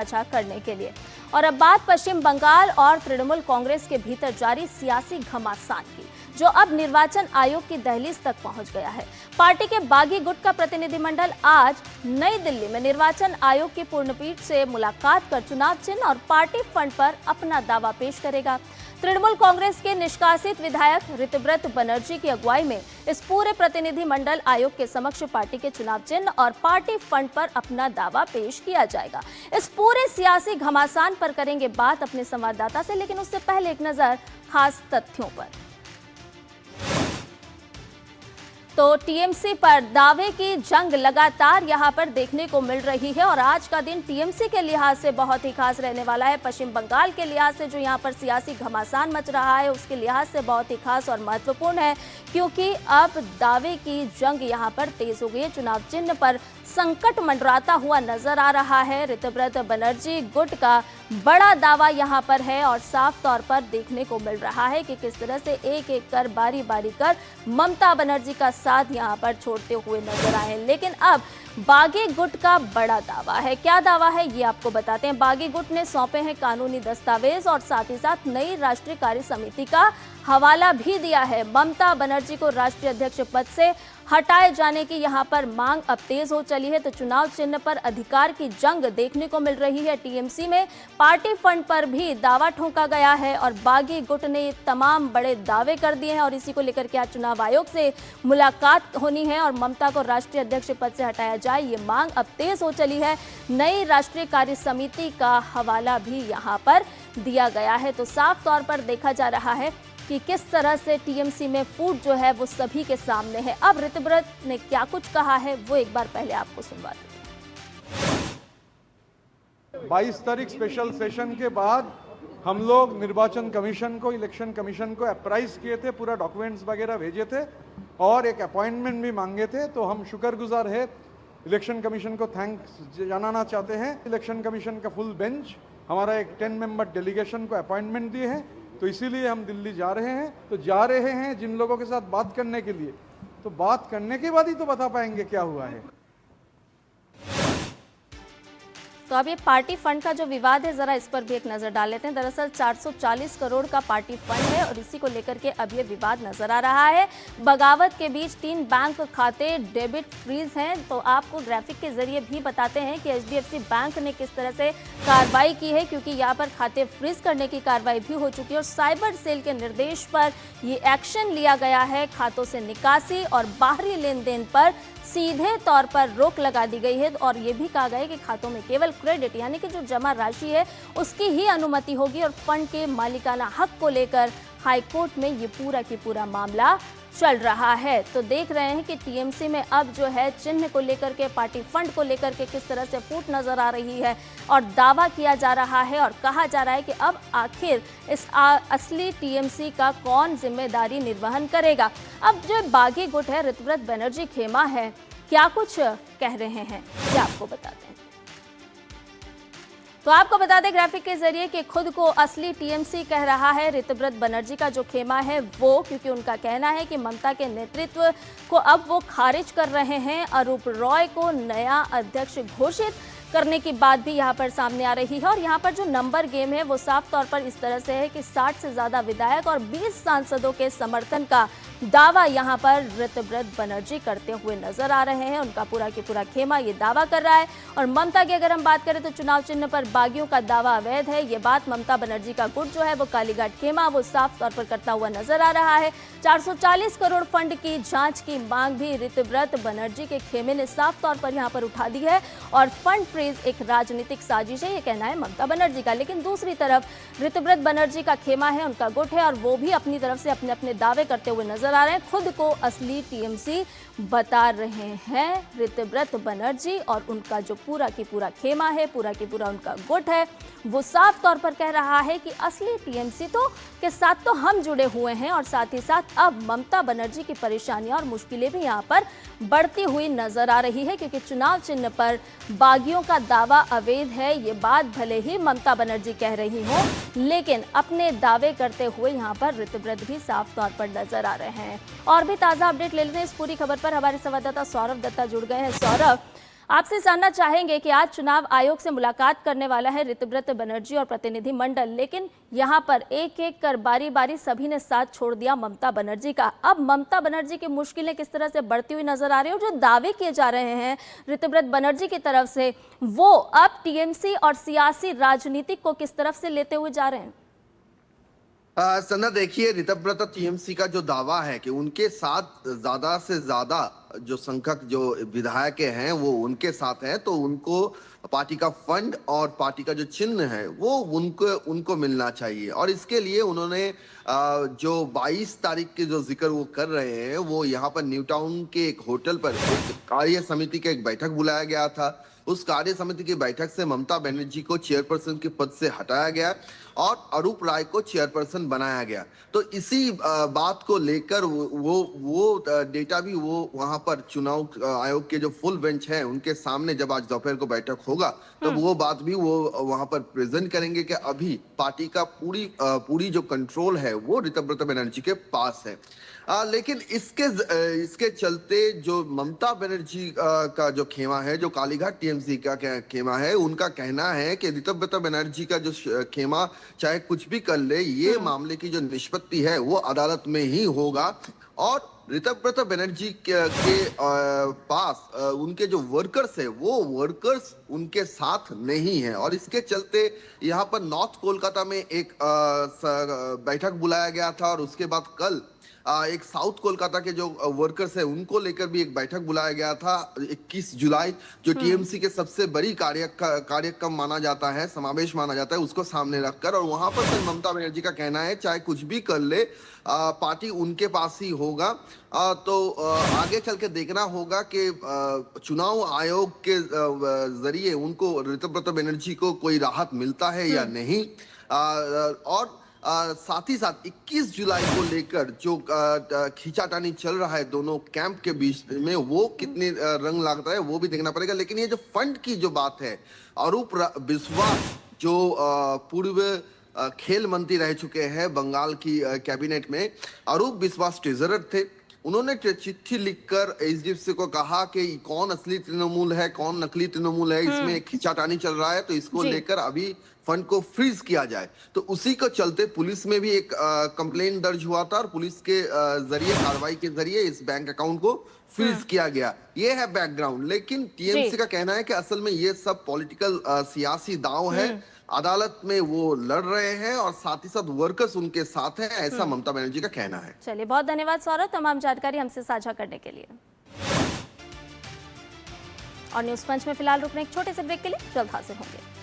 साझा करने के लिए। और अब बात पश्चिम बंगाल और तृणमूल कांग्रेस के भीतर जारी सियासी घमासान की, जो अब निर्वाचन आयोग की दहलीज तक पहुंच गया है। पार्टी के बागी गुट का प्रतिनिधिमंडल आज नई दिल्ली में निर्वाचन आयोग की पूर्णपीठ से मुलाकात कर चुनाव चिन्ह और पार्टी फंड पर अपना दावा पेश करेगा। तृणमूल कांग्रेस के निष्कासित विधायक ऋतव्रत बनर्जी की अगुवाई में इस पूरे प्रतिनिधिमंडल आयोग के समक्ष पार्टी के चुनाव चिन्ह और पार्टी फंड पर अपना दावा पेश किया जाएगा। इस पूरे सियासी घमासान पर करेंगे बात अपने संवाददाता से, लेकिन उससे पहले एक नजर खास तथ्यों पर। तो टीएमसी पर दावे की जंग लगातार यहां पर देखने को मिल रही है और आज का दिन टीएमसी के लिहाज से बहुत ही खास रहने वाला है। पश्चिम बंगाल के लिहाज से जो यहां पर सियासी घमासान मच रहा है उसके लिहाज से बहुत ही खास और महत्वपूर्ण है, क्योंकि अब दावे की जंग यहां पर तेज हो गई है। चुनाव चिन्ह पर संकट मंडराता हुआ नजर आ रहा है। ऋतव्रत बनर्जी गुट का बड़ा दावा यहां पर है और साफ तौर पर देखने को मिल रहा है कि किस तरह से एक एक कर बारी बारी कर ममता बनर्जी का साथ यहां पर छोड़ते हुए नजर आए। लेकिन अब बागी गुट का बड़ा दावा है। क्या दावा है ये आपको बताते हैं। बागी गुट ने सौंपे हैं कानूनी दस्तावेज और साथ ही साथ नई राष्ट्रीय कार्य समिति का हवाला भी दिया है। ममता बनर्जी को राष्ट्रीय अध्यक्ष पद से हटाए जाने की यहां पर मांग अब तेज हो चली है। तो चुनाव चिन्ह पर अधिकार की जंग देखने को मिल रही है। टीएमसी में पार्टी फंड पर भी दावा ठोका गया है और बागी गुट ने तमाम बड़े दावे कर दिए हैं और इसी को लेकर के आज चुनाव आयोग से मुलाकात होनी है और ममता को राष्ट्रीय अध्यक्ष पद से हटाया जाए, ये मांग अब तेज हो चली है। नई राष्ट्रीय कार्य समिति का हवाला भी यहाँ पर दिया गया है। तो साफ तौर पर देखा जा रहा है कि किस तरह से टीएमसी में फूट जो है वो सभी के सामने है। अब ऋतव्रत ने क्या कुछ कहा है वो एक बार पहले आपको सुनवा देते हैं। 22 तारीख स्पेशल सेशन के बाद हम लोग निर्वाचन कमीशन को, इलेक्शन कमीशन को अप्राइज किए थे, पूरा डॉक्यूमेंट्स वगैरह भेजे थे और एक अपॉइंटमेंट भी मांगे थे। तो हम शुक्रगुजार है, इलेक्शन कमीशन को थैंक्स जनाना चाहते हैं। इलेक्शन कमीशन का फुल बेंच हमारा एक 10 मेंबर डेलीगेशन को अपॉइंटमेंट दिए हैं, तो इसीलिए हम दिल्ली जा रहे हैं। तो जा रहे हैं जिन लोगों के साथ बात करने के लिए, तो बात करने के बाद ही तो बता पाएंगे क्या हुआ है। तो अब ये पार्टी फंड का जो विवाद है, जरा इस पर भी एक नजर डाल लेते हैं। दरअसल 440 करोड़ का पार्टी फंड है और इसी को लेकर के अब ये विवाद नजर आ रहा है। बगावत के बीच 3 बैंक खाते डेबिट फ्रीज हैं। तो आपको ग्राफिक के जरिए भी बताते हैं कि एचडीएफसी बैंक ने किस तरह से कार्रवाई की है, क्योंकि यहाँ पर खाते फ्रीज करने की कार्रवाई भी हो चुकी है और साइबर सेल के निर्देश पर ये एक्शन लिया गया है। खातों से निकासी और बाहरी लेन देन पर सीधे तौर पर रोक लगा दी गई है और ये भी कहा गया है कि खातों में केवल क्रेडिट यानी कि जो जमा राशि है उसकी ही अनुमति होगी और फंड के मालिकाना हक को लेकर हाईकोर्ट में ये पूरा की पूरा मामला चल रहा है। तो देख रहे हैं कि टीएमसी में अब जो है चिन्ह को लेकर के, पार्टी फंड को लेकर के किस तरह से फूट नजर आ रही है और दावा किया जा रहा है और कहा जा रहा है कि अब आखिर इस असली टीएमसी का कौन जिम्मेदारी निर्वहन करेगा। अब जो बागी गुट है, ऋतव्रत बनर्जी खेमा है, क्या कुछ कह रहे हैं ये आपको बताते हैं। तो आपको बता दें ग्राफिक के जरिए कि खुद को असली टीएमसी कह रहा है ऋतव्रत बनर्जी का जो खेमा है वो, क्योंकि उनका कहना है कि ममता के नेतृत्व को अब वो खारिज कर रहे हैं। अरूप रॉय को नया अध्यक्ष घोषित करने की बात भी यहाँ पर सामने आ रही है और यहाँ पर जो नंबर गेम है वो साफ तौर पर इस तरह से है कि 60 से ज्यादा विधायक और 20 सांसदों के समर्थन का दावा यहाँ पर ऋतव्रत बनर्जी करते हुए नजर आ रहे हैं। उनका पूरा की पूरा खेमा ये दावा कर रहा है। और ममता की अगर हम बात करें तो चुनाव चिन्ह पर बागियों का दावा अवैध है। ये बात ममता बनर्जी का गुट जो है वो कालीघाट खेमा वो साफ तौर पर करता हुआ नजर आ रहा है। 440 करोड़ फंड की जांच की मांग भी ऋतव्रत बनर्जी के खेमे ने साफ तौर पर यहाँ पर उठा दी है और फंड फ्रीज एक राजनीतिक साजिश है, ये कहना है ममता बनर्जी का। लेकिन दूसरी तरफ ऋतव्रत बनर्जी का खेमा है, उनका गुट है और वो भी अपनी तरफ से अपने अपने दावे करते हुए नजर आ रहे हैं। खुद को असली टीएमसी बता रहे हैं ऋतव्रत बनर्जी और उनका जो पूरा की पूरा खेमा है, पूरा की पूरा उनका गुट है, वो साफ तौर पर कह रहा है कि असली टीएमसी तो के साथ तो हम जुड़े हुए हैं और साथ ही साथ अब ममता बनर्जी की परेशानियां और मुश्किलें भी यहाँ पर बढ़ती हुई नजर आ रही है, क्योंकि चुनाव चिन्ह पर बागियों का दावा अवैध है। ये बात भले ही ममता बनर्जी कह रही हो, लेकिन अपने दावे करते हुए यहाँ पर ऋतव्रत भी साफ तौर पर नजर आ रहे हैं। और भी ताजा अपडेट ले लेते हैं इस पूरी खबर पर। हमारे संवाददाता सौरभ दत्ता जुड़ गए हैं। सौरभ, आपसे जानना चाहेंगे कि आज चुनाव आयोग से मुलाकात करने वाला है ऋतव्रत बनर्जी और प्रतिनिधि मंडल, लेकिन यहां पर एक एक कर बारी बारी सभी ने साथ छोड़ दिया ममता बनर्जी का। अब ममता बनर्जी की मुश्किलें किस तरह से बढ़ती हुई नजर आ रही है और जो दावे किए जा रहे हैं ऋतव्रत बनर्जी की तरफ से, वो अब टीएमसी और सियासी राजनीति को किस तरफ से लेते हुए जा रहे हैं? संध्या, देखिए, ऋतव्रत टीएमसी का जो दावा है कि उनके साथ ज्यादा से ज्यादा जो संख्यक जो विधायक हैं वो उनके साथ हैं, तो उनको पार्टी का फंड और पार्टी का जो चिन्ह है वो उनको मिलना चाहिए। और इसके लिए उन्होंने जो 22 तारीख के जो जिक्र वो कर रहे हैं, वो यहाँ पर न्यू टाउन के एक होटल पर एक कार्य समिति का एक बैठक बुलाया गया था। उस कार्य समिति की बैठक से ममता बनर्जी को चेयरपर्सन के पद से हटाया गया और अरूप राय को चेयरपर्सन बनाया गया। तो इसी बात को लेकर वो डेटा भी वो वहां पर चुनाव आयोग के जो फुल बेंच है उनके सामने जब आज दोपहर को बैठक होगा तब वो बात भी वो वहां पर प्रेजेंट करेंगे कि अभी पार्टी का पूरी जो कंट्रोल है वो ऋतव्रत बनर्जी के पास है। लेकिन इसके चलते जो ममता बनर्जी का जो खेमा है, जो कालीघाट टीएमसी का खेमा है, उनका कहना है कि ऋतव्रत बनर्जी का जो खेमा चाहे कुछ भी कर ले, ये मामले की जो निष्पत्ति है वो अदालत में ही होगा। और ऋतव्रत बनर्जी के पास उनके जो वर्कर्स है वो वर्कर्स उनके साथ नहीं है। और इसके चलते यहाँ पर नॉर्थ कोलकाता में एक बैठक बुलाया गया था और उसके बाद कल एक साउथ कोलकाता के जो वर्कर्स है उनको लेकर भी एक बैठक बुलाया गया था 21 जुलाई, जो टीएमसी के सबसे बड़ी कार्यक्रम माना जाता है, समावेश माना जाता है, उसको सामने रखकर। और वहां पर ममता बनर्जी का कहना है चाहे कुछ भी कर ले पार्टी उनके पास ही होगा। तो आगे चल के देखना होगा कि चुनाव आयोग के जरिए उनको ऋतव्रत बनर्जी को कोई राहत मिलता है या नहीं। और साथ ही साथ 21 जुलाई को लेकर जो खींचातानी चल रहा है दोनों कैंप के बीच में, वो कितने रंग लगता है वो भी देखना पड़ेगा। लेकिन ये जो फंड की जो बात है, अरूप विश्वास जो पूर्व खेल मंत्री रह चुके हैं बंगाल की कैबिनेट में, अरूप विश्वास ट्रेजरर थे। उन्होंने चिट्ठी लिखकर एसडीएफसी को कहा कि कौन असली तृणमूल है, कौन नकली तृणमूल है, इसमें खींचातानी चल रहा है, तो इसको लेकर अभी फंड को फ्रीज किया जाए। तो उसी को चलते पुलिस में भी एक कंप्लेंट दर्ज हुआ था और पुलिस के जरिए कार्रवाई के जरिए इस बैंक अकाउंट को फ्रीज किया गया। ये है बैकग्राउंड। लेकिन टीएमसी का कहना है कि असल में ये सब पॉलिटिकल सियासी दांव है, अदालत में वो लड़ रहे हैं और साथ ही साथ वर्कर्स उनके साथ हैं, ऐसा ममता बनर्जी का कहना है। चलिए, बहुत धन्यवाद सौरभ तमाम जानकारी हमसे साझा करने के लिए। और न्यूज पंच में फिलहाल रुकने एक छोटे से ब्रेक के लिए जल्द हाजिर होंगे।